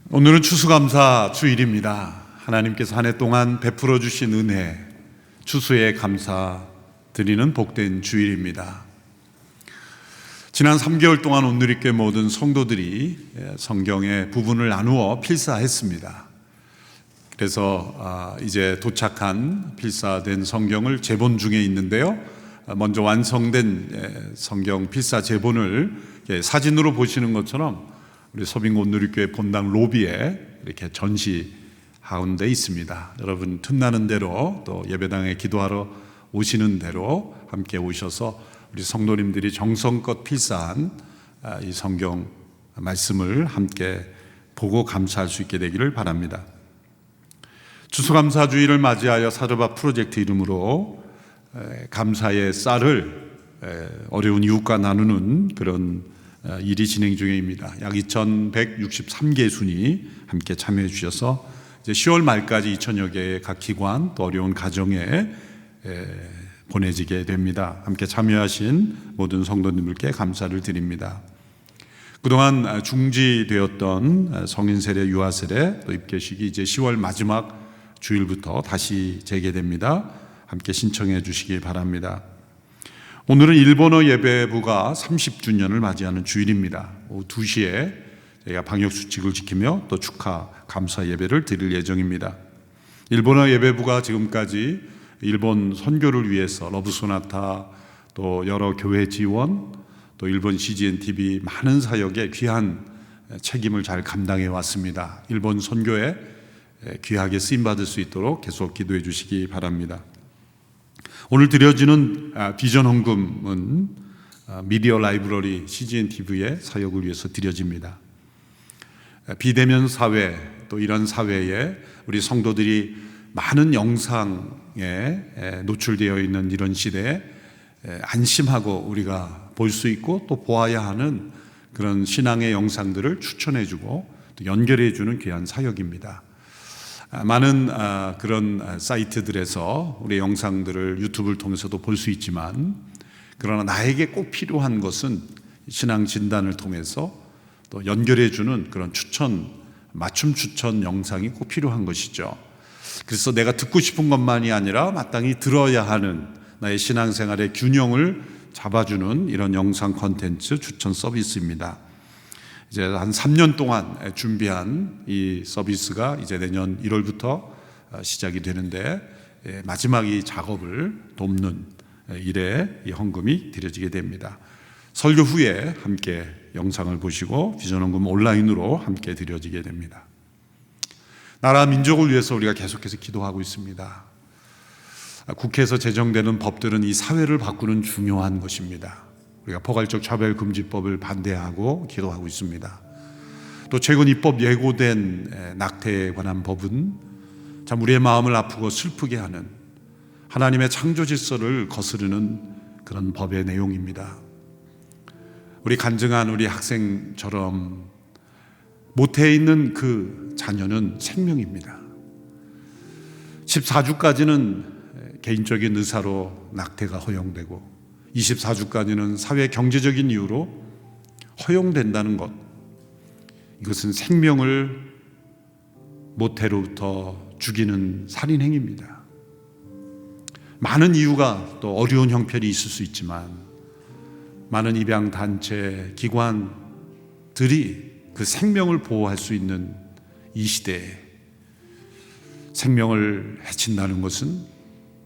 오늘은 추수감사 주일입니다. 하나님께서 한 해 동안 베풀어 주신 은혜, 추수에 감사드리는 복된 주일입니다. 지난 3개월 동안 온누리교회 모든 성도들이 성경의 부분을 나누어 필사했습니다. 그래서 이제 도착한 필사된 성경을 제본 중에 있는데요. 먼저 완성된 성경 필사 제본을 사진으로 보시는 것처럼 우리 서빙 온누리교회 본당 로비에 이렇게 전시하는 데 있습니다. 여러분 틈나는 대로 또 예배당에 기도하러 오시는 대로 함께 오셔서 우리 성도님들이 정성껏 필사한 이 성경 말씀을 함께 보고 감사할 수 있게 되기를 바랍니다. 추수감사주일을 맞이하여 사르바 프로젝트 이름으로 감사의 쌀을 어려운 이웃과 나누는 그런 일이 진행 중입니다. 약 2163개 순이 함께 참여해 주셔서 이제 10월 말까지 2000여 개의 각 기관 또 어려운 가정에 보내지게 됩니다. 함께 참여하신 모든 성도님들께 감사를 드립니다. 그동안 중지되었던 성인 세례, 유아 세례 또 입교식이 이제 10월 마지막 주일부터 다시 재개됩니다. 함께 신청해 주시기 바랍니다. 오늘은 일본어 예배부가 30주년을 맞이하는 주일입니다. 오후 2시에 저희가 방역수칙을 지키며 또 축하 감사 예배를 드릴 예정입니다. 일본어 예배부가 지금까지 일본 선교를 위해서 러브소나타 또 여러 교회 지원 또 일본 CGN TV 많은 사역에 귀한 책임을 잘 감당해 왔습니다. 일본 선교에 귀하게 쓰임받을 수 있도록 계속 기도해 주시기 바랍니다. 오늘 드려지는 비전 헌금은 미디어 라이브러리 CGN TV의 사역을 위해서 드려집니다. 비대면 사회 또 이런 사회에 우리 성도들이 많은 영상에 노출되어 있는 이런 시대에 안심하고 우리가 볼 수 있고 또 보아야 하는 그런 신앙의 영상들을 추천해주고 또 연결해주는 귀한 사역입니다. 많은 그런 사이트들에서 우리 영상들을 유튜브를 통해서도 볼 수 있지만 그러나 나에게 꼭 필요한 것은 신앙 진단을 통해서 또 연결해주는 그런 맞춤 추천 영상이 꼭 필요한 것이죠. 그래서 내가 듣고 싶은 것만이 아니라 마땅히 들어야 하는 나의 신앙생활의 균형을 잡아주는 이런 영상 콘텐츠 추천 서비스입니다. 이제 한 3년 동안 준비한 이 서비스가 이제 내년 1월부터 시작이 되는데 마지막 이 작업을 돕는 일에 이 헌금이 드려지게 됩니다. 설교 후에 함께 영상을 보시고 비전 헌금 온라인으로 함께 드려지게 됩니다. 나라 민족을 위해서 우리가 계속해서 기도하고 있습니다. 국회에서 제정되는 법들은 이 사회를 바꾸는 중요한 것입니다. 우리가 포괄적 차별금지법을 반대하고 기도하고 있습니다. 또 최근 입법 예고된 낙태에 관한 법은 참 우리의 마음을 아프고 슬프게 하는 하나님의 창조 질서를 거스르는 그런 법의 내용입니다. 우리 간증한 우리 학생처럼 모태에 있는 그 자녀는 생명입니다. 14주까지는 개인적인 의사로 낙태가 허용되고 24주까지는 사회 경제적인 이유로 허용된다는 것, 이것은 생명을 모태로부터 죽이는 살인행위입니다. 많은 이유가 또 어려운 형편이 있을 수 있지만 많은 입양단체, 기관들이 그 생명을 보호할 수 있는 이 시대에 생명을 해친다는 것은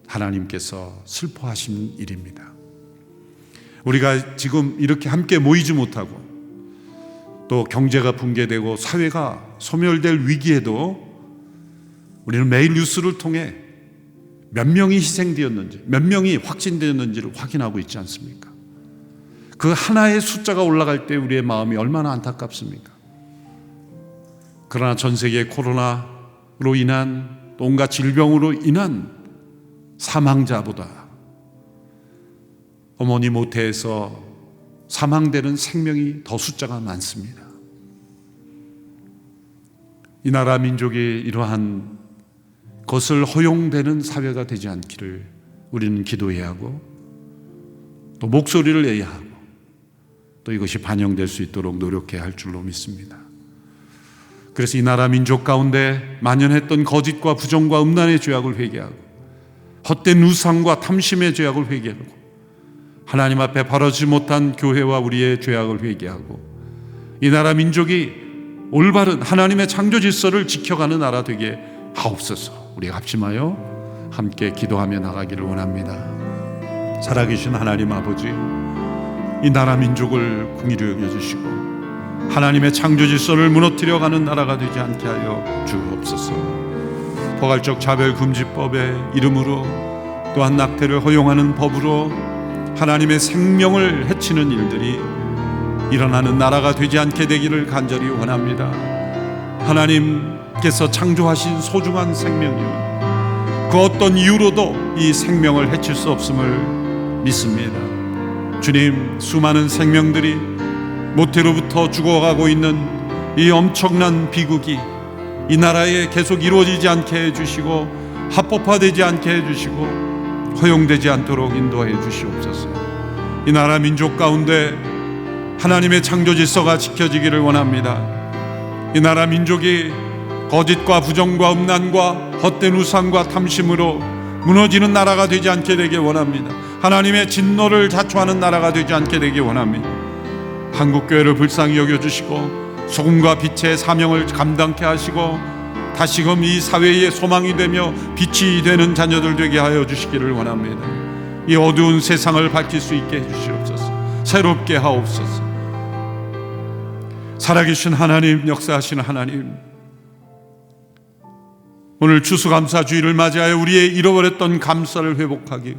하나님께서 슬퍼하신 일입니다. 우리가 지금 이렇게 함께 모이지 못하고 또 경제가 붕괴되고 사회가 소멸될 위기에도 우리는 매일 뉴스를 통해 몇 명이 희생되었는지 몇 명이 확진되었는지를 확인하고 있지 않습니까? 그 하나의 숫자가 올라갈 때 우리의 마음이 얼마나 안타깝습니까? 그러나 전 세계 코로나로 인한 또 온갖 질병으로 인한 사망자보다 어머니 모태에서 사망되는 생명이 더 숫자가 많습니다. 이 나라 민족이 이러한 것을 허용되는 사회가 되지 않기를 우리는 기도해야 하고 또 목소리를 내야 하고 또 이것이 반영될 수 있도록 노력해야 할 줄로 믿습니다. 그래서 이 나라 민족 가운데 만연했던 거짓과 부정과 음란의 죄악을 회개하고 헛된 우상과 탐심의 죄악을 회개하고 하나님 앞에 바르지 못한 교회와 우리의 죄악을 회개하고 이 나라 민족이 올바른 하나님의 창조 질서를 지켜가는 나라 되게 하옵소서. 우리가 합심하여 함께 기도하며 나가기를 원합니다. 살아계신 하나님 아버지, 이 나라 민족을 긍휼히 여겨주시고 하나님의 창조 질서를 무너뜨려가는 나라가 되지 않게 하여 주옵소서. 포괄적 차별금지법의 이름으로 또한 낙태를 허용하는 법으로 하나님의 생명을 해치는 일들이 일어나는 나라가 되지 않게 되기를 간절히 원합니다. 하나님께서 창조하신 소중한 생명이요, 그 어떤 이유로도 이 생명을 해칠 수 없음을 믿습니다. 주님, 수많은 생명들이 모태로부터 죽어가고 있는 이 엄청난 비극이 이 나라에 계속 이루어지지 않게 해주시고 합법화되지 않게 해주시고 허용되지 않도록 인도해 주시옵소서. 이 나라 민족 가운데 하나님의 창조 질서가 지켜지기를 원합니다. 이 나라 민족이 거짓과 부정과 음란과 헛된 우상과 탐심으로 무너지는 나라가 되지 않게 되길 원합니다. 하나님의 진노를 자초하는 나라가 되지 않게 되길 원합니다. 한국교회를 불쌍히 여겨주시고 소금과 빛의 사명을 감당케 하시고 다시금 이 사회의 소망이 되며 빛이 되는 자녀들 되게 하여 주시기를 원합니다. 이 어두운 세상을 밝힐 수 있게 해주시옵소서. 새롭게 하옵소서. 살아계신 하나님, 역사하시는 하나님, 오늘 추수감사주의를 맞이하여 우리의 잃어버렸던 감사를 회복하기,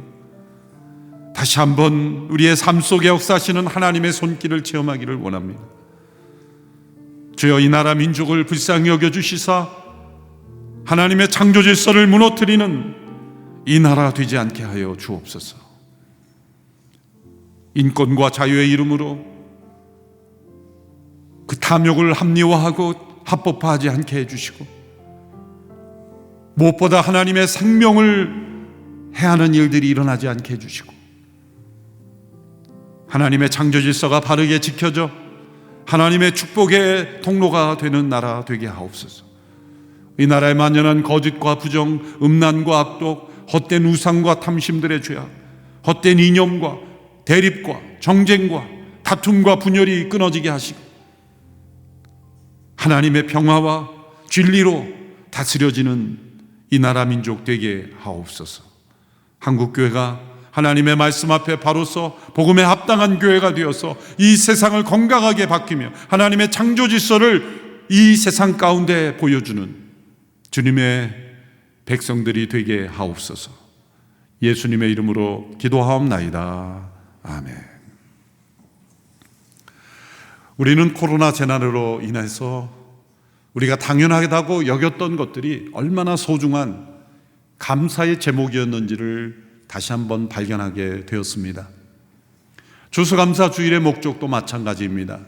다시 한번 우리의 삶 속에 역사하시는 하나님의 손길을 체험하기를 원합니다. 주여, 이 나라 민족을 불쌍히 여겨주시사 하나님의 창조 질서를 무너뜨리는 이 나라 되지 않게 하여 주옵소서. 인권과 자유의 이름으로 그 탐욕을 합리화하고 합법화하지 않게 해주시고 무엇보다 하나님의 생명을 해하는 일들이 일어나지 않게 해주시고 하나님의 창조 질서가 바르게 지켜져 하나님의 축복의 통로가 되는 나라 되게 하옵소서. 이 나라에 만연한 거짓과 부정, 음란과 악독, 헛된 우상과 탐심들의 죄악, 헛된 이념과 대립과 정쟁과 다툼과 분열이 끊어지게 하시고 하나님의 평화와 진리로 다스려지는 이 나라 민족 되게 하옵소서. 한국교회가 하나님의 말씀 앞에 바로서 복음에 합당한 교회가 되어서 이 세상을 건강하게 바뀌며 하나님의 창조 질서를 이 세상 가운데 보여주는 주님의 백성들이 되게 하옵소서. 예수님의 이름으로 기도하옵나이다. 아멘. 우리는 코로나 재난으로 인해서 우리가 당연하다고 여겼던 것들이 얼마나 소중한 감사의 제목이었는지를 다시 한번 발견하게 되었습니다. 추수감사 주일의 목적도 마찬가지입니다.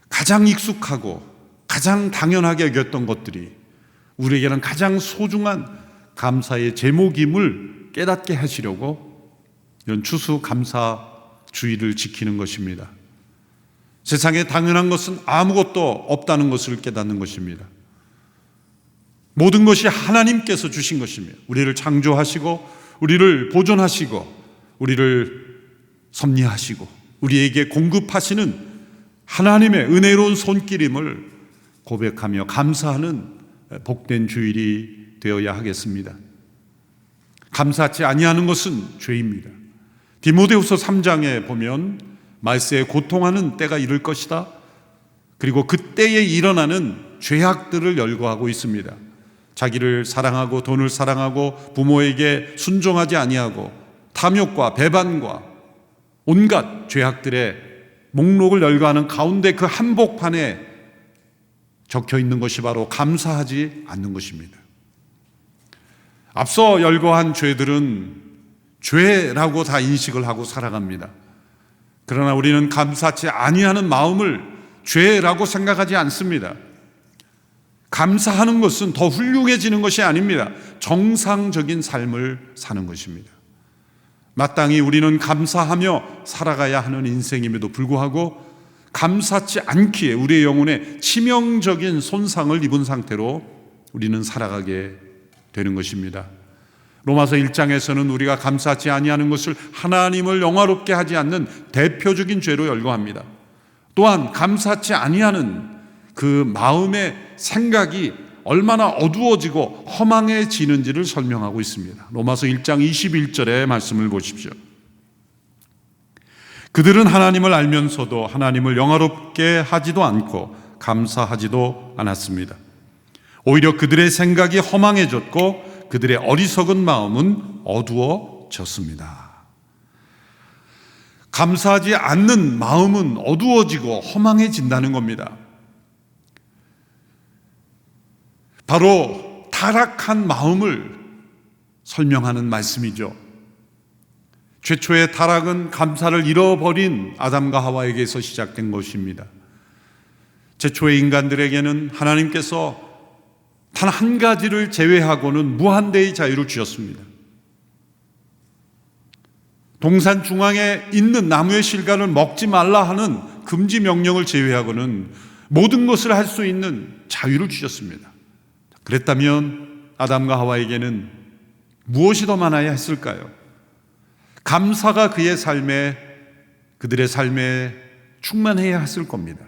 가장 익숙하고 가장 당연하게 여겼던 것들이 우리에게는 가장 소중한 감사의 제목임을 깨닫게 하시려고 이런 추수감사 주일을 지키는 것입니다. 세상에 당연한 것은 아무것도 없다는 것을 깨닫는 것입니다. 모든 것이 하나님께서 주신 것이며 우리를 창조하시고 우리를 보존하시고 우리를 섭리하시고 우리에게 공급하시는 하나님의 은혜로운 손길임을 고백하며 감사하는 복된 주일이 되어야 하겠습니다. 감사치 아니하는 것은 죄입니다. 디모데후서 3장에 보면 말세에 고통하는 때가 이를 것이다. 그리고 그때에 일어나는 죄악들을 열거하고 있습니다. 자기를 사랑하고 돈을 사랑하고 부모에게 순종하지 아니하고 탐욕과 배반과 온갖 죄악들의 목록을 열거하는 가운데 그 한복판에 적혀 있는 것이 바로 감사하지 않는 것입니다. 앞서 열거한 죄들은 죄라고 다 인식을 하고 살아갑니다. 그러나 우리는 감사치 아니하는 마음을 죄라고 생각하지 않습니다. 감사하는 것은 더 훌륭해지는 것이 아닙니다. 정상적인 삶을 사는 것입니다. 마땅히 우리는 감사하며 살아가야 하는 인생임에도 불구하고 감사치 않기에 우리의 영혼에 치명적인 손상을 입은 상태로 우리는 살아가게 되는 것입니다. 로마서 1장에서는 우리가 감사치 아니하는 것을 하나님을 영화롭게 하지 않는 대표적인 죄로 열거합니다. 또한 감사치 아니하는 그 마음의 생각이 얼마나 어두워지고 허망해지는지를 설명하고 있습니다. 로마서 1장 21절의 말씀을 보십시오. 그들은 하나님을 알면서도 하나님을 영화롭게 하지도 않고 감사하지도 않았습니다. 오히려 그들의 생각이 허망해졌고 그들의 어리석은 마음은 어두워졌습니다. 감사하지 않는 마음은 어두워지고 허망해진다는 겁니다. 바로 타락한 마음을 설명하는 말씀이죠. 최초의 타락은 감사를 잃어버린 아담과 하와에게서 시작된 것입니다. 최초의 인간들에게는 하나님께서 단 한 가지를 제외하고는 무한대의 자유를 주셨습니다. 동산 중앙에 있는 나무의 실과를 먹지 말라 하는 금지 명령을 제외하고는 모든 것을 할 수 있는 자유를 주셨습니다. 그랬다면 아담과 하와에게는 무엇이 더 많아야 했을까요? 감사가 그들의 삶에 충만해야 했을 겁니다.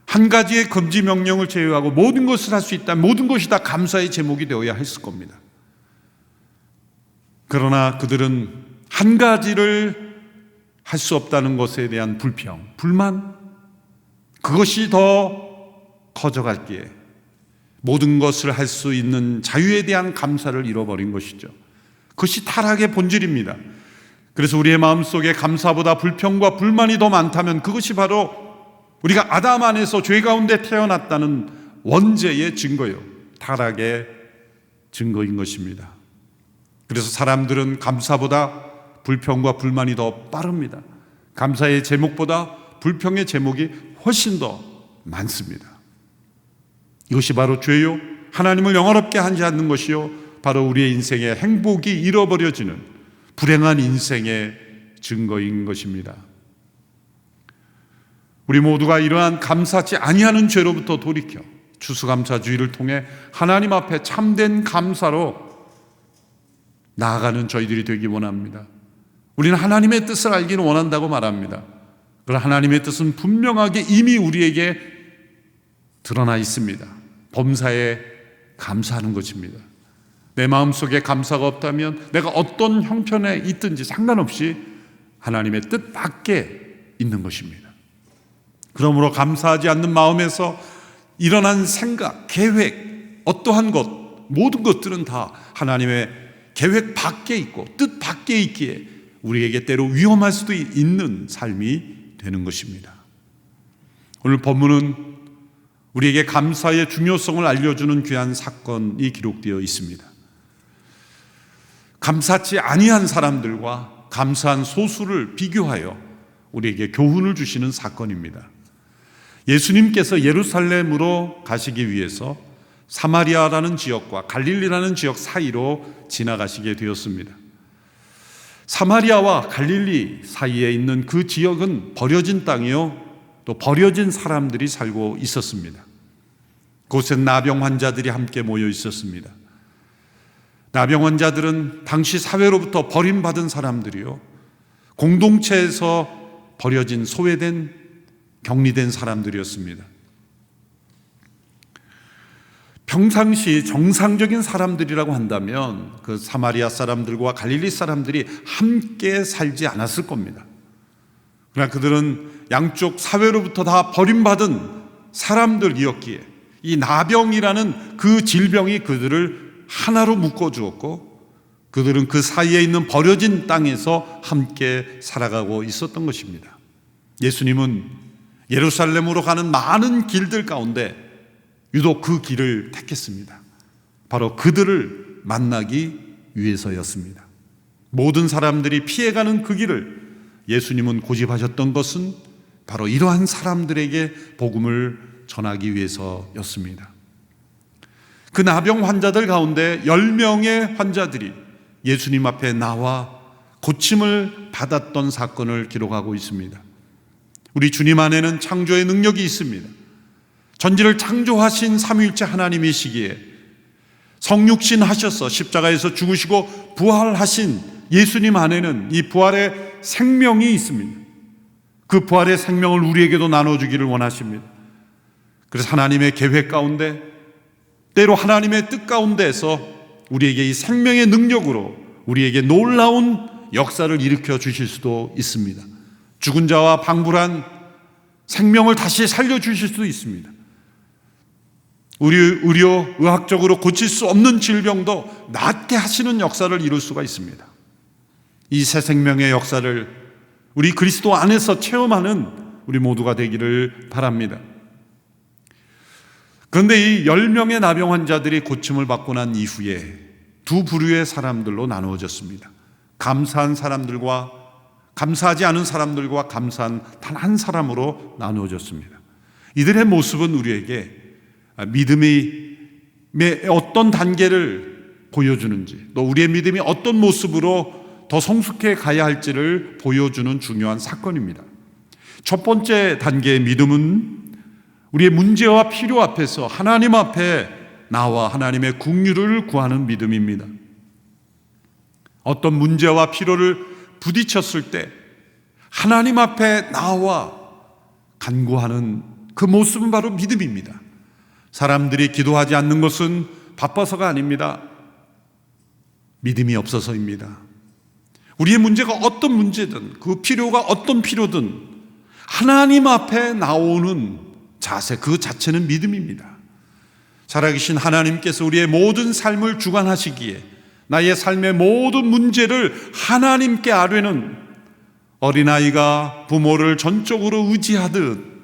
한 가지의 금지 명령을 제외하고 모든 것을 할 수 있다면 모든 것이 다 감사의 제목이 되어야 했을 겁니다. 그러나 그들은 한 가지를 할 수 없다는 것에 대한 불평, 불만, 그것이 더 커져갈기에 모든 것을 할 수 있는 자유에 대한 감사를 잃어버린 것이죠. 그것이 타락의 본질입니다. 그래서 우리의 마음속에 감사보다 불평과 불만이 더 많다면 그것이 바로 우리가 아담 안에서 죄 가운데 태어났다는 원죄의 증거요, 타락의 증거인 것입니다. 그래서 사람들은 감사보다 불평과 불만이 더 빠릅니다. 감사의 제목보다 불평의 제목이 훨씬 더 많습니다. 이것이 바로 죄요, 하나님을 영화롭게 하지 않는 것이요, 바로 우리의 인생의 행복이 잃어버려지는 불행한 인생의 증거인 것입니다. 우리 모두가 이러한 감사치 아니하는 죄로부터 돌이켜 추수감사주의를 통해 하나님 앞에 참된 감사로 나아가는 저희들이 되기 원합니다. 우리는 하나님의 뜻을 알기는 원한다고 말합니다. 그러나 하나님의 뜻은 분명하게 이미 우리에게 드러나 있습니다. 범사에 감사하는 것입니다. 내 마음속에 감사가 없다면 내가 어떤 형편에 있든지 상관없이 하나님의 뜻 밖에 있는 것입니다. 그러므로 감사하지 않는 마음에서 일어난 생각, 계획, 어떠한 것, 모든 것들은 다 하나님의 계획 밖에 있고 뜻 밖에 있기에 우리에게 때로 위험할 수도 있는 삶이 되는 것입니다. 오늘 본문은 우리에게 감사의 중요성을 알려주는 귀한 사건이 기록되어 있습니다. 감사치 아니한 사람들과 감사한 소수를 비교하여 우리에게 교훈을 주시는 사건입니다. 예수님께서 예루살렘으로 가시기 위해서 사마리아라는 지역과 갈릴리라는 지역 사이로 지나가시게 되었습니다. 사마리아와 갈릴리 사이에 있는 그 지역은 버려진 땅이요, 또 버려진 사람들이 살고 있었습니다. 그곳엔 나병 환자들이 함께 모여 있었습니다. 나병 환자들은 당시 사회로부터 버림받은 사람들이요, 공동체에서 버려진, 소외된, 격리된 사람들이었습니다. 평상시 정상적인 사람들이라고 한다면 그 사마리아 사람들과 갈릴리 사람들이 함께 살지 않았을 겁니다. 그러나 그들은 양쪽 사회로부터 다 버림받은 사람들이었기에 이 나병이라는 그 질병이 그들을 하나로 묶어주었고 그들은 그 사이에 있는 버려진 땅에서 함께 살아가고 있었던 것입니다. 예수님은 예루살렘으로 가는 많은 길들 가운데 유독 그 길을 택했습니다. 바로 그들을 만나기 위해서였습니다. 모든 사람들이 피해가는 그 길을 예수님은 고집하셨던 것은 바로 이러한 사람들에게 복음을 전하기 위해서였습니다. 그 나병 환자들 가운데 10명의 환자들이 예수님 앞에 나와 고침을 받았던 사건을 기록하고 있습니다. 우리 주님 안에는 창조의 능력이 있습니다. 전지를 창조하신 삼위일체 하나님이시기에 성육신 하셔서 십자가에서 죽으시고 부활하신 예수님 안에는 이 부활의 생명이 있습니다. 그 부활의 생명을 우리에게도 나눠주기를 원하십니다. 그래서 하나님의 계획 가운데, 때로 하나님의 뜻 가운데에서 우리에게 이 생명의 능력으로 우리에게 놀라운 역사를 일으켜 주실 수도 있습니다. 죽은 자와 방불한 생명을 다시 살려주실 수도 있습니다. 의학적으로 고칠 수 없는 질병도 낫게 하시는 역사를 이룰 수가 있습니다. 이 새 생명의 역사를 우리 그리스도 안에서 체험하는 우리 모두가 되기를 바랍니다. 그런데 이 10명의 나병 환자들이 고침을 받고 난 이후에 두 부류의 사람들로 나누어졌습니다. 감사한 사람들과 감사하지 않은 사람들과 감사한 단 한 사람으로 나누어졌습니다. 이들의 모습은 우리에게 믿음의 어떤 단계를 보여주는지, 또 우리의 믿음이 어떤 모습으로 더 성숙해 가야 할지를 보여주는 중요한 사건입니다. 첫 번째 단계의 믿음은 우리의 문제와 필요 앞에서 하나님 앞에 나와 하나님의 긍휼을 구하는 믿음입니다. 어떤 문제와 필요를 부딪혔을 때 하나님 앞에 나와 간구하는 그 모습은 바로 믿음입니다. 사람들이 기도하지 않는 것은 바빠서가 아닙니다. 믿음이 없어서입니다. 우리의 문제가 어떤 문제든, 그 필요가 어떤 필요든 하나님 앞에 나오는 자세, 그 자체는 믿음입니다. 살아계신 하나님께서 우리의 모든 삶을 주관하시기에 나의 삶의 모든 문제를 하나님께 아뢰는, 어린아이가 부모를 전적으로 의지하듯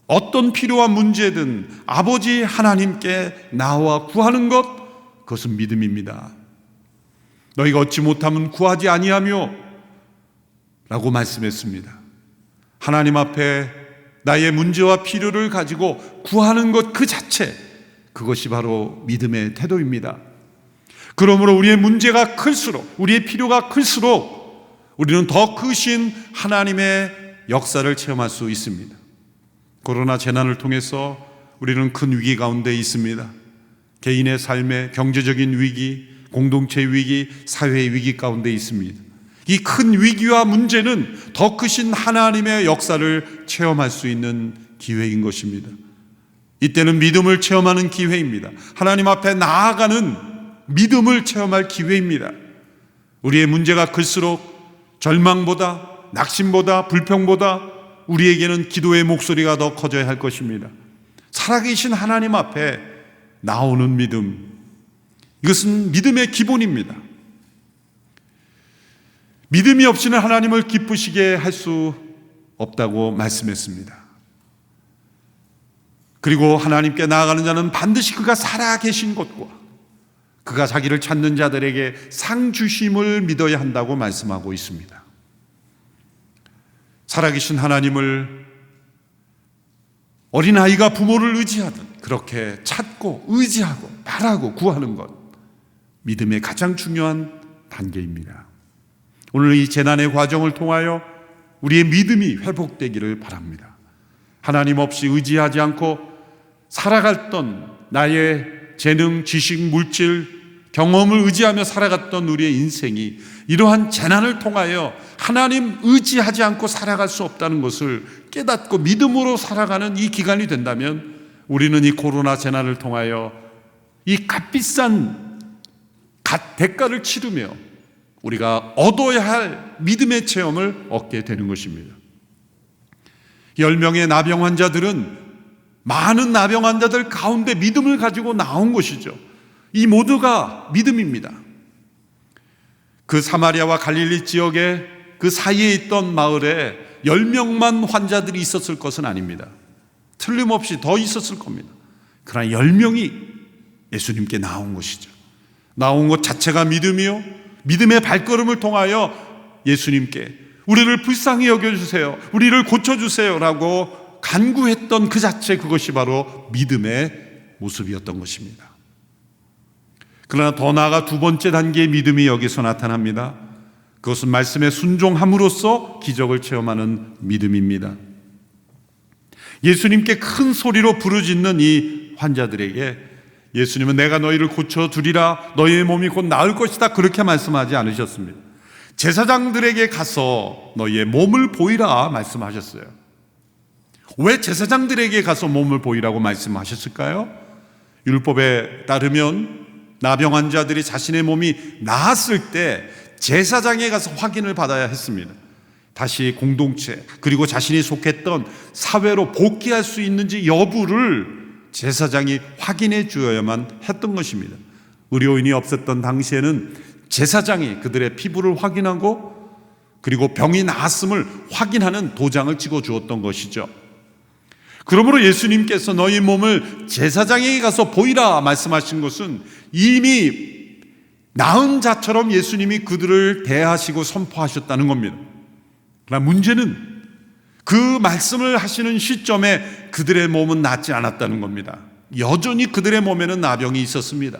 어떤 필요한 문제든 아버지 하나님께 나와 구하는 것, 그것은 믿음입니다. 너희가 얻지 못하면 구하지 아니하며 라고 말씀했습니다. 하나님 앞에 나의 문제와 필요를 가지고 구하는 것 그 자체, 그것이 바로 믿음의 태도입니다. 그러므로 우리의 문제가 클수록, 우리의 필요가 클수록 우리는 더 크신 하나님의 역사를 체험할 수 있습니다. 코로나 재난을 통해서 우리는 큰 위기 가운데 있습니다. 개인의 삶의 경제적인 위기, 공동체 위기, 사회의 위기 가운데 있습니다. 이 큰 위기와 문제는 더 크신 하나님의 역사를 체험할 수 있는 기회인 것입니다. 이때는 믿음을 체험하는 기회입니다. 하나님 앞에 나아가는 믿음을 체험할 기회입니다. 우리의 문제가 클수록 절망보다, 낙심보다, 불평보다 우리에게는 기도의 목소리가 더 커져야 할 것입니다. 살아계신 하나님 앞에 나오는 믿음, 이것은 믿음의 기본입니다. 믿음이 없이는 하나님을 기쁘시게 할 수 없다고 말씀했습니다. 그리고 하나님께 나아가는 자는 반드시 그가 살아계신 것과 그가 자기를 찾는 자들에게 상 주심을 믿어야 한다고 말씀하고 있습니다. 살아계신 하나님을 어린아이가 부모를 의지하듯 그렇게 찾고 의지하고 바라고 구하는 것, 믿음의 가장 중요한 단계입니다. 오늘 이 재난의 과정을 통하여 우리의 믿음이 회복되기를 바랍니다. 하나님 없이 의지하지 않고 살아갔던 나의 재능, 지식, 물질, 경험을 의지하며 살아갔던 우리의 인생이 이러한 재난을 통하여 하나님 의지하지 않고 살아갈 수 없다는 것을 깨닫고 믿음으로 살아가는 이 기간이 된다면 우리는 이 코로나 재난을 통하여 이 값비싼 대가를 치르며 우리가 얻어야 할 믿음의 체험을 얻게 되는 것입니다. 10명의 나병 환자들은 많은 나병 환자들 가운데 믿음을 가지고 나온 것이죠. 이 모두가 믿음입니다. 그 사마리아와 갈릴리 지역에 그 사이에 있던 마을에 10명만 환자들이 있었을 것은 아닙니다. 틀림없이 더 있었을 겁니다. 그러나 10명이 예수님께 나온 것이죠. 나온 것 자체가 믿음이요, 믿음의 발걸음을 통하여 예수님께 우리를 불쌍히 여겨주세요, 우리를 고쳐주세요 라고 간구했던 그 자체, 그것이 바로 믿음의 모습이었던 것입니다. 그러나 더 나아가 두 번째 단계의 믿음이 여기서 나타납니다. 그것은 말씀에 순종함으로써 기적을 체험하는 믿음입니다. 예수님께 큰 소리로 부르짖는 이 환자들에게 예수님은 내가 너희를 고쳐주리라, 너희의 몸이 곧 나을 것이다, 그렇게 말씀하지 않으셨습니다. 제사장들에게 가서 너희의 몸을 보이라 말씀하셨어요. 왜 제사장들에게 가서 몸을 보이라고 말씀하셨을까요? 율법에 따르면 나병 환자들이 자신의 몸이 나았을 때 제사장에 가서 확인을 받아야 했습니다. 다시 공동체 그리고 자신이 속했던 사회로 복귀할 수 있는지 여부를 제사장이 확인해 주어야만 했던 것입니다. 의료인이 없었던 당시에는 제사장이 그들의 피부를 확인하고 그리고 병이 나았음을 확인하는 도장을 찍어 주었던 것이죠. 그러므로 예수님께서 너희 몸을 제사장에게 가서 보이라 말씀하신 것은 이미 나은 자처럼 예수님이 그들을 대하시고 선포하셨다는 겁니다. 그러나 문제는 그 말씀을 하시는 시점에 그들의 몸은 낫지 않았다는 겁니다. 여전히 그들의 몸에는 나병이 있었습니다.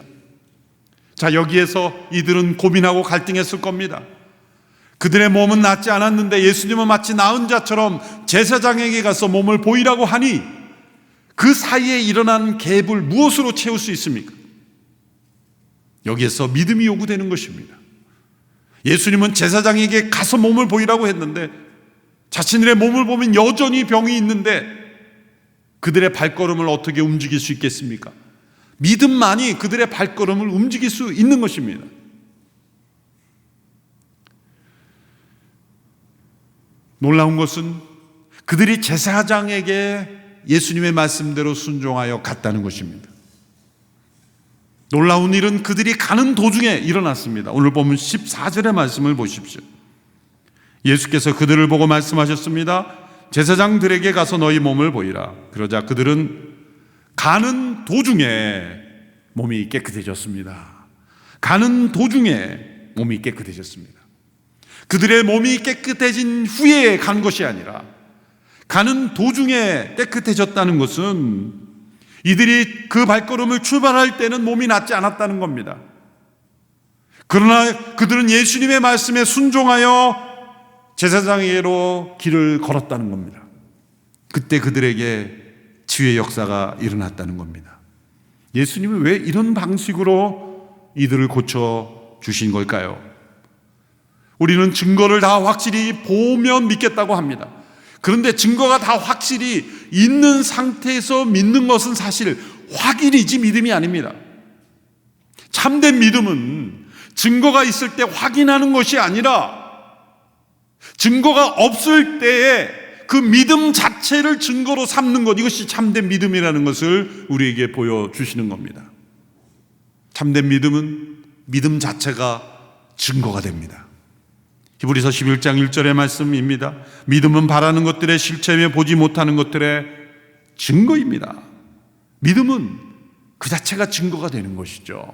자, 여기에서 이들은 고민하고 갈등했을 겁니다. 그들의 몸은 낫지 않았는데 예수님은 마치 나은 자처럼 제사장에게 가서 몸을 보이라고 하니 그 사이에 일어난 갭을 무엇으로 채울 수 있습니까? 여기에서 믿음이 요구되는 것입니다. 예수님은 제사장에게 가서 몸을 보이라고 했는데 자신들의 몸을 보면 여전히 병이 있는데 그들의 발걸음을 어떻게 움직일 수 있겠습니까? 믿음만이 그들의 발걸음을 움직일 수 있는 것입니다. 놀라운 것은 그들이 제사장에게 예수님의 말씀대로 순종하여 갔다는 것입니다. 놀라운 일은 그들이 가는 도중에 일어났습니다. 오늘 보면 14절의 말씀을 보십시오. 예수께서 그들을 보고 말씀하셨습니다. 제사장들에게 가서 너희 몸을 보이라. 그러자 그들은 가는 도중에 몸이 깨끗해졌습니다. 가는 도중에 몸이 깨끗해졌습니다. 그들의 몸이 깨끗해진 후에 간 것이 아니라 가는 도중에 깨끗해졌다는 것은 이들이 그 발걸음을 출발할 때는 몸이 낫지 않았다는 겁니다. 그러나 그들은 예수님의 말씀에 순종하여 제사장에게로 길을 걸었다는 겁니다. 그때 그들에게 치유의 역사가 일어났다는 겁니다. 예수님이 왜 이런 방식으로 이들을 고쳐주신 걸까요? 우리는 증거를 다 확실히 보면 믿겠다고 합니다. 그런데 증거가 다 확실히 있는 상태에서 믿는 것은 사실 확인이지 믿음이 아닙니다. 참된 믿음은 증거가 있을 때 확인하는 것이 아니라 증거가 없을 때에 그 믿음 자체를 증거로 삼는 것, 이것이 참된 믿음이라는 것을 우리에게 보여주시는 겁니다. 참된 믿음은 믿음 자체가 증거가 됩니다. 히브리서 11장 1절의 말씀입니다. 믿음은 바라는 것들의 실체며 보지 못하는 것들의 증거입니다. 믿음은 그 자체가 증거가 되는 것이죠.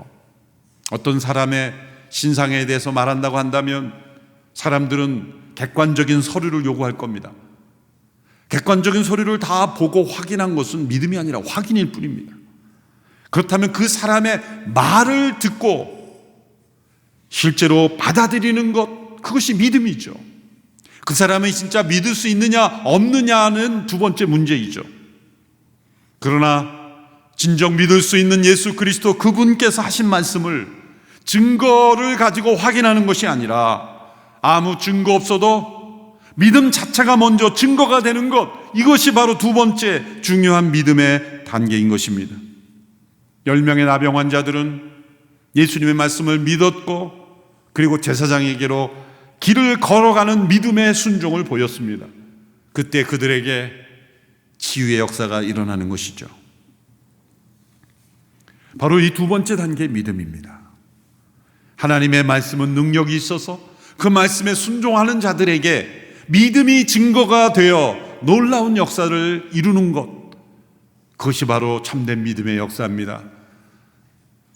어떤 사람의 신상에 대해서 말한다고 한다면 사람들은 객관적인 서류를 요구할 겁니다. 객관적인 서류를 다 보고 확인한 것은 믿음이 아니라 확인일 뿐입니다. 그렇다면 그 사람의 말을 듣고 실제로 받아들이는 것, 그것이 믿음이죠. 그 사람이 진짜 믿을 수 있느냐 없느냐는 두 번째 문제이죠. 그러나 진정 믿을 수 있는 예수 그리스도 그분께서 하신 말씀을 증거를 가지고 확인하는 것이 아니라 아무 증거 없어도 믿음 자체가 먼저 증거가 되는 것, 이것이 바로 두 번째 중요한 믿음의 단계인 것입니다. 10명의 나병 환자들은 예수님의 말씀을 믿었고 그리고 제사장에게로 길을 걸어가는 믿음의 순종을 보였습니다. 그때 그들에게 치유의 역사가 일어나는 것이죠. 바로 이 두 번째 단계의 믿음입니다. 하나님의 말씀은 능력이 있어서 그 말씀에 순종하는 자들에게 믿음이 증거가 되어 놀라운 역사를 이루는 것, 그것이 바로 참된 믿음의 역사입니다.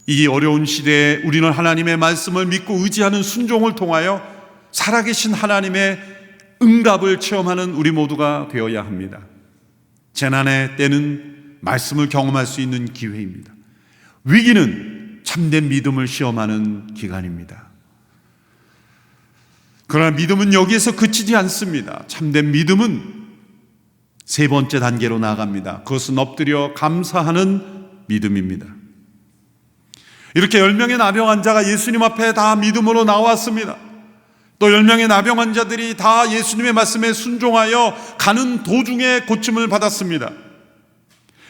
이 어려운 시대에 우리는 하나님의 말씀을 믿고 의지하는 순종을 통하여 살아계신 하나님의 응답을 체험하는 우리 모두가 되어야 합니다. 재난의 때는 말씀을 경험할 수 있는 기회입니다. 위기는 참된 믿음을 시험하는 기간입니다. 그러나 믿음은 여기에서 그치지 않습니다. 참된 믿음은 세 번째 단계로 나아갑니다. 그것은 엎드려 감사하는 믿음입니다. 이렇게 10명의 나병 환자가 예수님 앞에 다 믿음으로 나왔습니다. 또 10명의 나병 환자들이 다 예수님의 말씀에 순종하여 가는 도중에 고침을 받았습니다.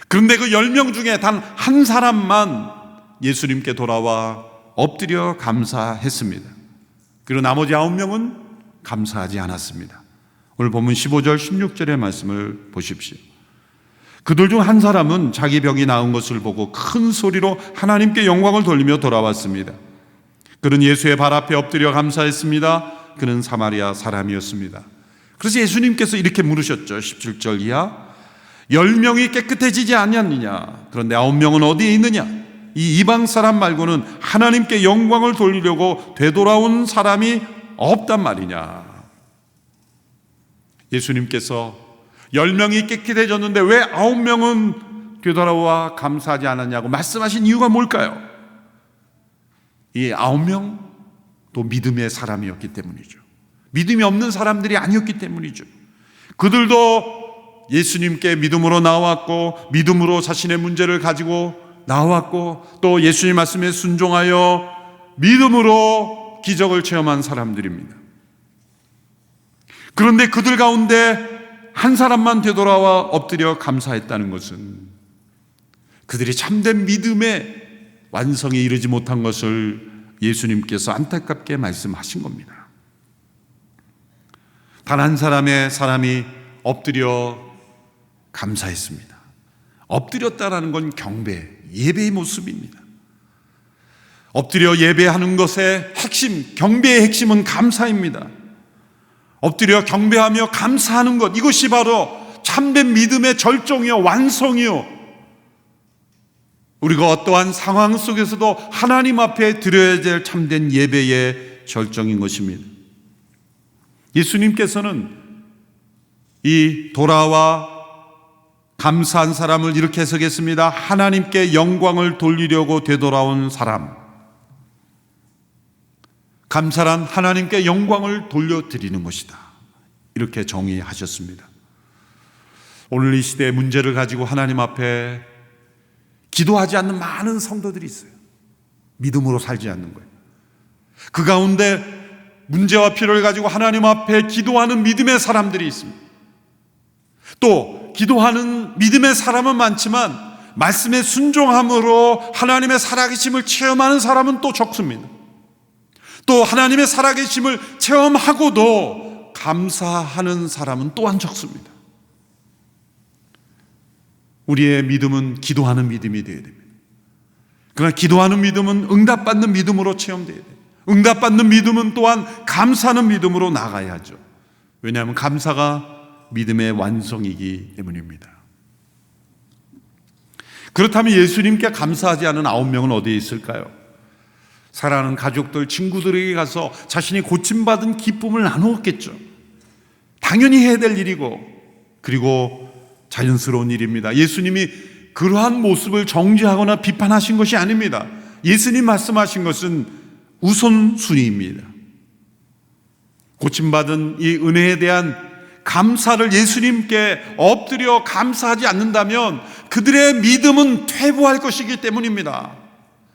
그런데 그 10명 중에 단 한 사람만 예수님께 돌아와 엎드려 감사했습니다. 그리고 나머지 9명은 감사하지 않았습니다. 오늘 본문 15절 16절의 말씀을 보십시오. 그들 중 한 사람은 자기 병이 나은 것을 보고 큰 소리로 하나님께 영광을 돌리며 돌아왔습니다. 그는 예수의 발 앞에 엎드려 감사했습니다. 그는 사마리아 사람이었습니다. 그래서 예수님께서 이렇게 물으셨죠. 17절 이하 10명이 깨끗해지지 아니었느냐? 그런데 9명은 어디에 있느냐? 이 이방 사람 말고는 하나님께 영광을 돌리려고 되돌아온 사람이 없단 말이냐? 예수님께서 10명이 깨끗해졌는데 왜 9명은 되돌아와 감사하지 않았냐고 말씀하신 이유가 뭘까요? 이 9명도 믿음의 사람이었기 때문이죠. 믿음이 없는 사람들이 아니었기 때문이죠. 그들도 예수님께 믿음으로 나왔고 믿음으로 자신의 문제를 가지고 나왔고 또 예수님 말씀에 순종하여 믿음으로 기적을 체험한 사람들입니다. 그런데 그들 가운데 한 사람만 되돌아와 엎드려 감사했다는 것은 그들이 참된 믿음의 완성에 이르지 못한 것을 예수님께서 안타깝게 말씀하신 겁니다. 단 한 사람이 엎드려 감사했습니다. 엎드렸다라는 건 경배, 예배의 모습입니다. 엎드려 예배하는 것의 핵심, 경배의 핵심은 감사입니다. 엎드려 경배하며 감사하는 것, 이것이 바로 참된 믿음의 절정이요, 완성이요. 우리가 어떠한 상황 속에서도 하나님 앞에 드려야 될 참된 예배의 절정인 것입니다. 예수님께서는 이 돌아와 감사한 사람을 이렇게 해석했습니다. 하나님께 영광을 돌리려고 되돌아온 사람. 감사란 하나님께 영광을 돌려드리는 것이다. 이렇게 정의하셨습니다. 오늘 이 시대의 문제를 가지고 하나님 앞에 기도하지 않는 많은 성도들이 있어요. 믿음으로 살지 않는 거예요. 그 가운데 문제와 필요를 가지고 하나님 앞에 기도하는 믿음의 사람들이 있습니다. 또 기도하는 믿음의 사람은 많지만 말씀에 순종함으로 하나님의 살아계심을 체험하는 사람은 또 적습니다. 또 하나님의 살아계심을 체험하고도 감사하는 사람은 또한 적습니다. 우리의 믿음은 기도하는 믿음이 되어야 됩니다. 그러나 기도하는 믿음은 응답받는 믿음으로 체험되어야 돼요. 응답받는 믿음은 또한 감사하는 믿음으로 나가야 하죠. 왜냐하면 감사가 믿음의 완성이기 때문입니다. 그렇다면 예수님께 감사하지 않은 9명은 어디에 있을까요? 사랑하는 가족들, 친구들에게 가서 자신이 고침받은 기쁨을 나누었겠죠. 당연히 해야 될 일이고 그리고 자연스러운 일입니다. 예수님이 그러한 모습을 정죄하거나 비판하신 것이 아닙니다. 예수님 말씀하신 것은 우선순위입니다. 고침받은 이 은혜에 대한 감사를 예수님께 엎드려 감사하지 않는다면 그들의 믿음은 퇴보할 것이기 때문입니다.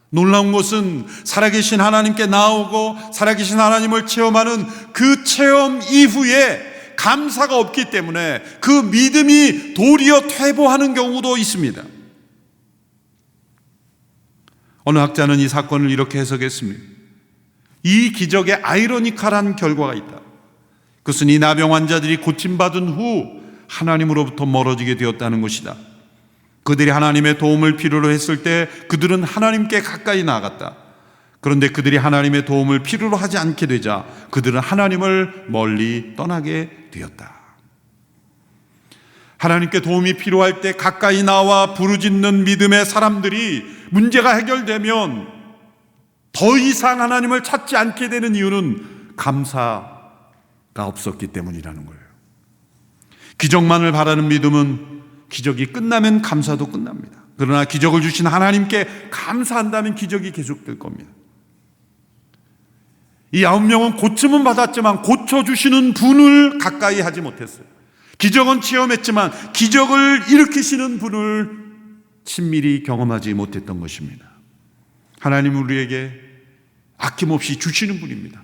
놀라운 것은 살아계신 하나님께 나오고 살아계신 하나님을 체험하는 그 체험 이후에 감사가 없기 때문에 그 믿음이 도리어 퇴보하는 경우도 있습니다. 어느 학자는 이 사건을 이렇게 해석했습니다. 이 기적에 아이러니컬한 결과가 있다. 그것은 이 나병 환자들이 고침받은 후 하나님으로부터 멀어지게 되었다는 것이다. 그들이 하나님의 도움을 필요로 했을 때 그들은 하나님께 가까이 나아갔다. 그런데 그들이 하나님의 도움을 필요로 하지 않게 되자 그들은 하나님을 멀리 떠나게 되었다. 하나님께 도움이 필요할 때 가까이 나와 부르짖는 믿음의 사람들이 문제가 해결되면 더 이상 하나님을 찾지 않게 되는 이유는 감사가 없었기 때문이라는 거예요. 기적만을 바라는 믿음은 기적이 끝나면 감사도 끝납니다. 그러나 기적을 주신 하나님께 감사한다면 기적이 계속될 겁니다. 이 9명은 고침은 받았지만 고쳐주시는 분을 가까이 하지 못했어요. 기적은 체험했지만 기적을 일으키시는 분을 친밀히 경험하지 못했던 것입니다. 하나님은 우리에게 아낌없이 주시는 분입니다.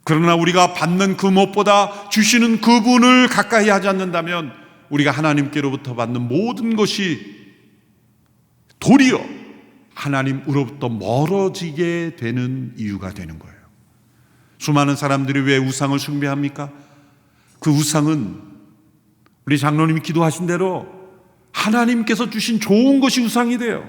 그러나 우리가 받는 그 무엇보다 주시는 그분을 가까이 하지 않는다면 우리가 하나님께로부터 받는 모든 것이 도리어 하나님으로부터 멀어지게 되는 이유가 되는 거예요. 수많은 사람들이 왜 우상을 숭배합니까? 그 우상은 우리 장로님이 기도하신 대로 하나님께서 주신 좋은 것이 우상이 돼요.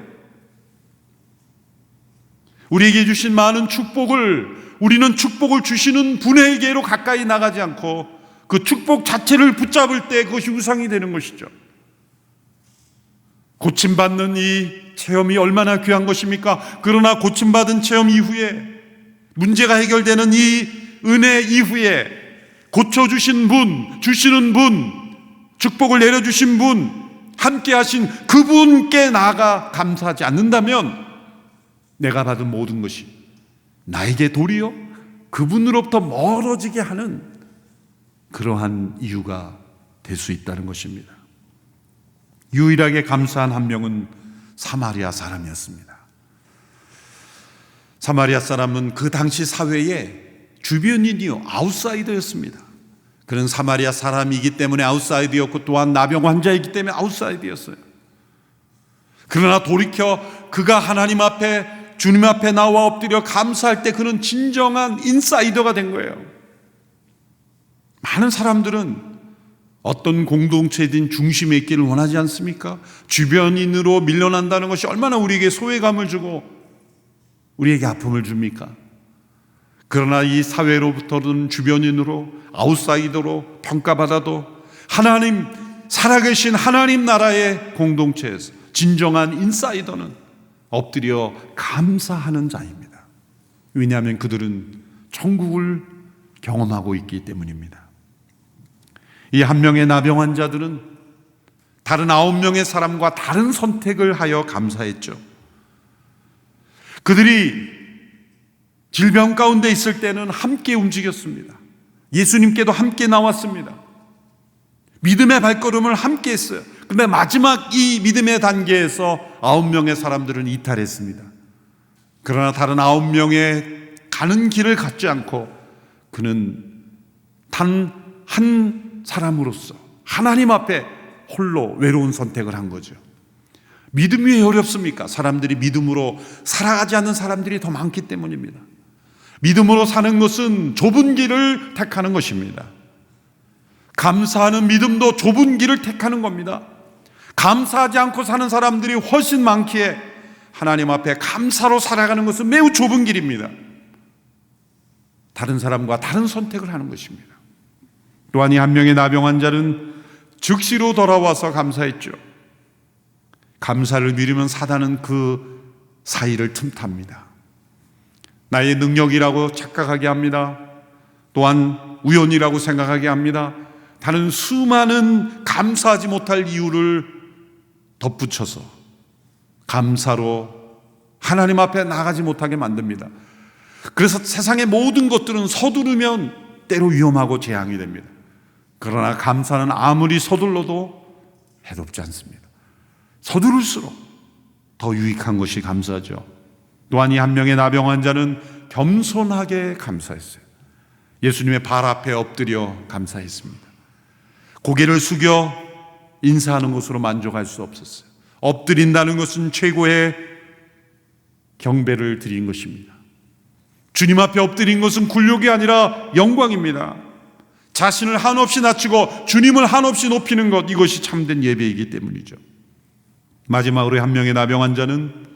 우리에게 주신 많은 축복을 우리는 축복을 주시는 분에게로 가까이 나가지 않고 그 축복 자체를 붙잡을 때 그것이 우상이 되는 것이죠. 고침받는 이 체험이 얼마나 귀한 것입니까? 그러나 고침받은 체험 이후에 문제가 해결되는 이 은혜 이후에 고쳐주신 분, 주시는 분, 축복을 내려주신 분, 함께 하신 그분께 나아가 감사하지 않는다면 내가 받은 모든 것이 나에게 도리어 그분으로부터 멀어지게 하는 그러한 이유가 될 수 있다는 것입니다. 유일하게 감사한 한 명은 사마리아 사람이었습니다. 사마리아 사람은 그 당시 사회의 주변인이요, 아웃사이더였습니다. 그는 사마리아 사람이기 때문에 아웃사이더였고 또한 나병 환자이기 때문에 아웃사이더였어요. 그러나 돌이켜 그가 하나님 앞에, 주님 앞에 나와 엎드려 감사할 때 그는 진정한 인사이더가 된 거예요. 많은 사람들은 어떤 공동체든 중심에 있기를 원하지 않습니까? 주변인으로 밀려난다는 것이 얼마나 우리에게 소외감을 주고 우리에게 아픔을 줍니까? 그러나 이 사회로부터는 주변인으로, 아웃사이더로 평가받아도 하나님, 살아계신 하나님 나라의 공동체에서 진정한 인사이더는 엎드려 감사하는 자입니다. 왜냐하면 그들은 천국을 경험하고 있기 때문입니다. 이 한 명의 나병 환자들은 다른 9명의 사람과 다른 선택을 하여 감사했죠. 그들이 질병 가운데 있을 때는 함께 움직였습니다. 예수님께도 함께 나왔습니다. 믿음의 발걸음을 함께 했어요. 그런데 마지막 이 믿음의 단계에서 9명의 사람들은 이탈했습니다. 그러나 다른 9명의 가는 길을 갖지 않고 그는 단 한 사람으로서 하나님 앞에 홀로 외로운 선택을 한 거죠. 믿음이 왜 어렵습니까? 사람들이 믿음으로 살아가지 않는 사람들이 더 많기 때문입니다. 믿음으로 사는 것은 좁은 길을 택하는 것입니다. 감사하는 믿음도 좁은 길을 택하는 겁니다. 감사하지 않고 사는 사람들이 훨씬 많기에 하나님 앞에 감사로 살아가는 것은 매우 좁은 길입니다. 다른 사람과 다른 선택을 하는 것입니다. 또한 이 한 명의 나병 환자는 즉시로 돌아와서 감사했죠. 감사를 미루면 사단은 그 사이를 틈탑니다. 나의 능력이라고 착각하게 합니다. 또한 우연이라고 생각하게 합니다. 다른 수많은 감사하지 못할 이유를 덧붙여서 감사로 하나님 앞에 나가지 못하게 만듭니다. 그래서 세상의 모든 것들은 서두르면 때로 위험하고 재앙이 됩니다. 그러나 감사는 아무리 서둘러도 해롭지 않습니다. 서두를수록 더 유익한 것이 감사죠. 또한 이 한 명의 나병 환자는 겸손하게 감사했어요. 예수님의 발 앞에 엎드려 감사했습니다. 고개를 숙여 인사하는 것으로 만족할 수 없었어요. 엎드린다는 것은 최고의 경배를 드린 것입니다. 주님 앞에 엎드린 것은 굴욕이 아니라 영광입니다. 자신을 한없이 낮추고 주님을 한없이 높이는 것, 이것이 참된 예배이기 때문이죠. 마지막으로 한 명의 나병 환자는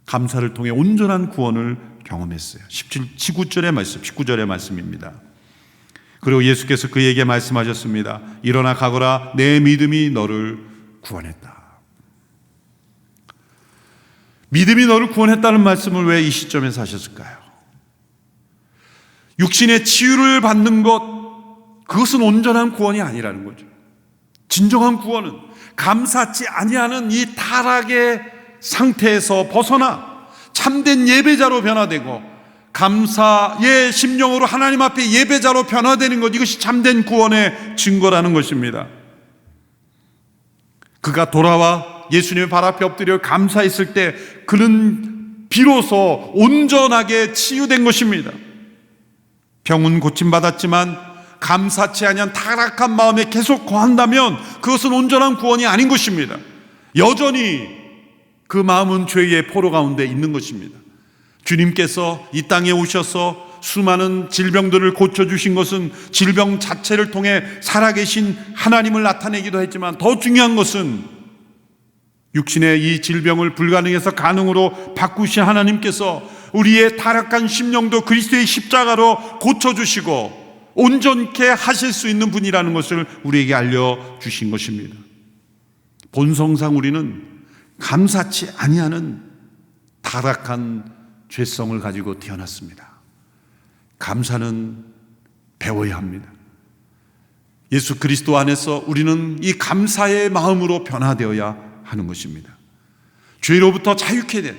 감사를 통해 온전한 구원을 경험했어요. 19절의 말씀입니다. 그리고 예수께서 그에게 말씀하셨습니다. 일어나 가거라, 내 믿음이 너를 구원했다. 믿음이 너를 구원했다는 말씀을 왜 이 시점에서 하셨을까요? 육신의 치유를 받는 것, 그것은 온전한 구원이 아니라는 거죠. 진정한 구원은 감사치 아니하는 이 타락의 상태에서 벗어나 참된 예배자로 변화되고 감사의 심령으로 하나님 앞에 예배자로 변화되는 것, 이것이 참된 구원의 증거라는 것입니다. 그가 돌아와 예수님의 발 앞에 엎드려 감사했을 때 그는 비로소 온전하게 치유된 것입니다. 병은 고침받았지만 감사치 아니한 타락한 마음에 계속 거한다면 그것은 온전한 구원이 아닌 것입니다. 여전히 그 마음은 죄의 포로 가운데 있는 것입니다. 주님께서 이 땅에 오셔서 수많은 질병들을 고쳐주신 것은 질병 자체를 통해 살아계신 하나님을 나타내기도 했지만, 더 중요한 것은 육신의 이 질병을 불가능해서 가능으로 바꾸신 하나님께서 우리의 타락한 심령도 그리스도의 십자가로 고쳐주시고 온전케 하실 수 있는 분이라는 것을 우리에게 알려주신 것입니다. 본성상 우리는 감사치 아니하는 타락한 죄성을 가지고 태어났습니다. 감사는 배워야 합니다. 예수 그리스도 안에서 우리는 이 감사의 마음으로 변화되어야 하는 것입니다. 죄로부터 자유케 된,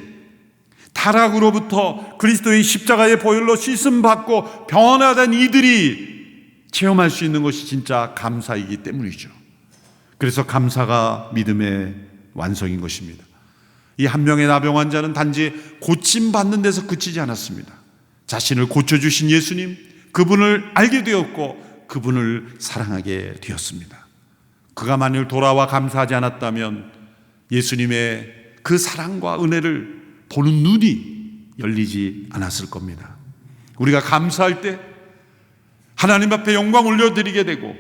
타락으로부터 그리스도의 십자가의 보혈로 씻음받고 변화된 이들이 체험할 수 있는 것이 진짜 감사이기 때문이죠. 그래서 감사가 믿음의 완성인 것입니다. 이 한 명의 나병 환자는 단지 고침받는 데서 그치지 않았습니다. 자신을 고쳐주신 예수님, 그분을 알게 되었고 그분을 사랑하게 되었습니다. 그가 만일 돌아와 감사하지 않았다면 예수님의 그 사랑과 은혜를 보는 눈이 열리지 않았을 겁니다. 우리가 감사할 때 하나님 앞에 영광 올려드리게 되고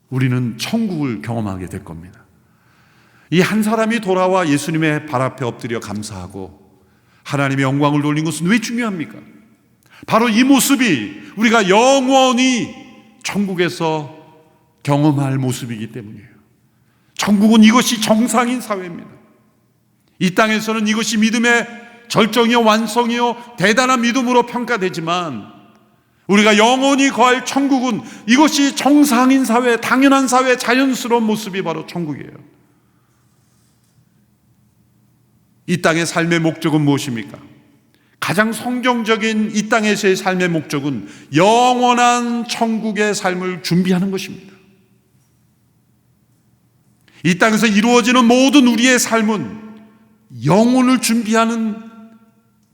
우리는 천국을 경험하게 될 겁니다. 이 한 사람이 돌아와 예수님의 발 앞에 엎드려 감사하고 하나님의 영광을 돌린 것은 왜 중요합니까? 바로 이 모습이 우리가 영원히 천국에서 경험할 모습이기 때문이에요. 천국은 이것이 정상인 사회입니다. 이 땅에서는 이것이 믿음의 절정이요 완성이요 대단한 믿음으로 평가되지만, 우리가 영원히 거할 천국은 이것이 정상인 사회, 당연한 사회, 자연스러운 모습이 바로 천국이에요. 이 땅의 삶의 목적은 무엇입니까? 가장 성경적인 이 땅에서의 삶의 목적은 영원한 천국의 삶을 준비하는 것입니다. 이 땅에서 이루어지는 모든 우리의 삶은 영혼을 준비하는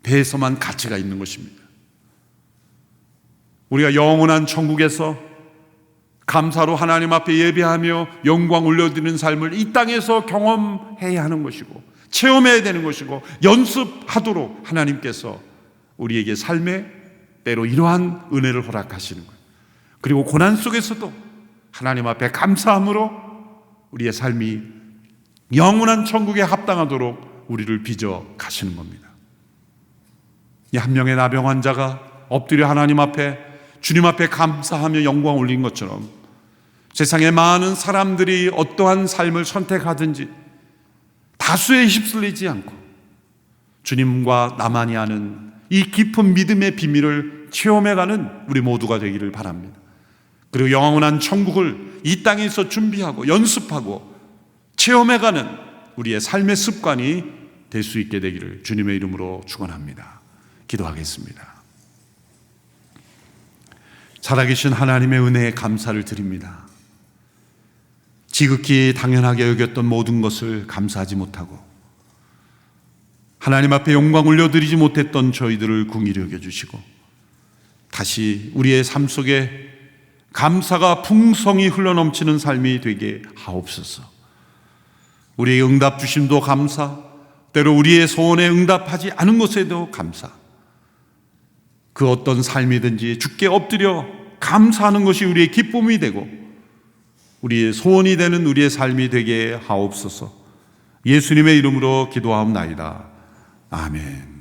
데에서만 가치가 있는 것입니다. 우리가 영원한 천국에서 감사로 하나님 앞에 예배하며 영광 올려드리는 삶을 이 땅에서 경험해야 하는 것이고 체험해야 되는 것이고 연습하도록 하나님께서 우리에게 삶에 때로 이러한 은혜를 허락하시는 거예요. 그리고 고난 속에서도 하나님 앞에 감사함으로 우리의 삶이 영원한 천국에 합당하도록 우리를 빚어 가시는 겁니다. 이 한 명의 나병 환자가 엎드려 하나님 앞에, 주님 앞에 감사하며 영광 올린 것처럼 세상의 많은 사람들이 어떠한 삶을 선택하든지 다수에 휩쓸리지 않고 주님과 나만이 아는 이 깊은 믿음의 비밀을 체험해가는 우리 모두가 되기를 바랍니다. 그리고 영원한 천국을 이 땅에서 준비하고 연습하고 체험해가는 우리의 삶의 습관이 될 수 있게 되기를 주님의 이름으로 축원합니다. 기도하겠습니다. 살아계신 하나님의 은혜에 감사를 드립니다. 지극히 당연하게 여겼던 모든 것을 감사하지 못하고 하나님 앞에 영광 올려드리지 못했던 저희들을 긍휼히 여겨주시고 다시 우리의 삶 속에 감사가 풍성히 흘러넘치는 삶이 되게 하옵소서. 우리의 응답 주심도 감사, 때로 우리의 소원에 응답하지 않은 것에도 감사, 그 어떤 삶이든지 주께 엎드려 감사하는 것이 우리의 기쁨이 되고 우리의 소원이 되는 우리의 삶이 되게 하옵소서. 예수님의 이름으로 기도하옵나이다. 아멘.